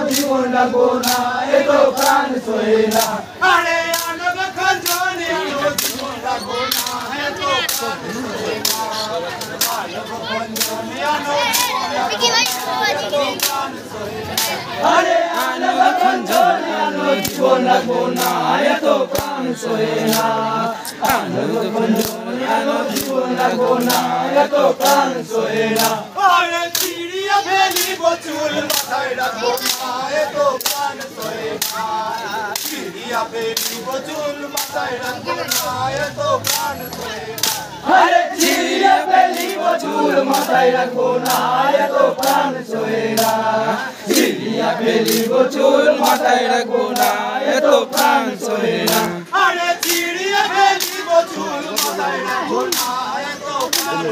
জীবন লাগবো না এত প্রাণ সহে না আরে আনব খঞ্জনি আনো জীবন লাগবো না এত প্রাণ সহে না আনব খঞ্জনি আনো আরে আনব খঞ্জনি আনো জীবন লাগবো না এত প্রাণ সহে না আনব খঞ্জনি আনো জীবন লাগবো না এত প্রাণ সহে না আরে চিড়িয়া ফেলিব চুল মাথায় রাখবো না এত প্রাণ সহে না চিড়িয়া ফেলিব চুল মাথায় রাখবো না এত প্রাণ সহে না আরে চিড়িয়া ফেলিব চুল মাথায় রাখবো না এত প্রাণ সহে না চিড়িয়া ফেলিব চুল মাথায় রাখবো না এত প্রাণ সহে না আরে চিড়িয়া ফেলিব চুল মাথায় রাখবো না এত প্রাণ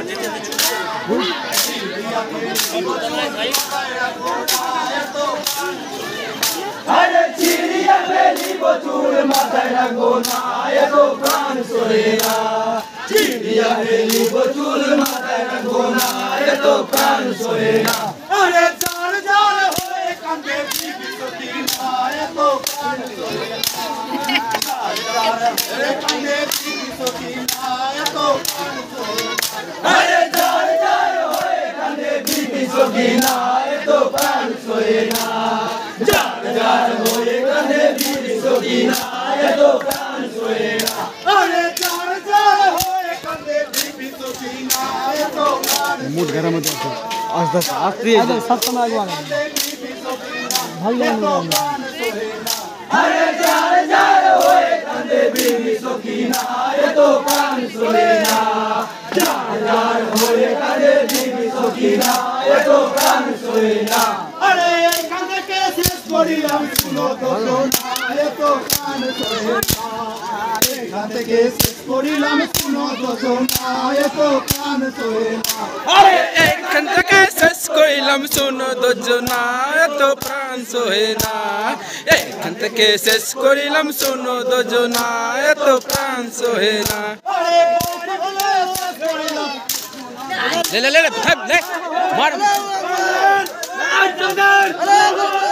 চিড়িয়া ফেলিব চুল মাথায় রাখবো না এত প্রাণ আরে চিড়িয়া ফেলিব চুল মাথায় রাখবো না এত প্রাণ সহে না চিড়িয়া ফেলিব চুল মাথায় রাখবো না এত প্রাণ সহে না আরে জার জার হয়ে কাঁদে বিবি সকিনা এত প্রাণ সহে না জার জার হয়ে কাঁদে বিবি সকিনা এত প্রাণ সহে না আরে জার জার হয়ে কাঁদে বিবি সকিনা এত প্রাণ সহে না জার জার হয়ে কাঁদে বিবি সকিনা এত প্রাণ সহে না আরে জার জার হয়ে কাঁদে বিবি সকিনা এত প্রাণ মুড ঘরের মধ্যে আছে আস্তে আস্তে আস্তে সপ্তম আগে ভালো আরে জার জার হয়ে কাঁদে বিবি সকিনা এত প্রাণ সহে না জার জার হয়ে কাঁদে বিবি সকিনা এত প্রাণ সহে না আরে এখান থেকে শেষ করিলাম শুনো তো শোনা এত প্রাণ সহে না এখান থেকে শেষ করিলাম শুনো তো শোনা এত প্রাণ সহে না আরে এখান থেকে শেষ করিলাম শোনো দুজনা এত প্রাণ সহে না এখান থেকে শেষ করিলাম শোনো দুজনা এত প্রাণ সহে না আরে বলতে হলে শেষ করিলাম ले ले ले ले मार আরে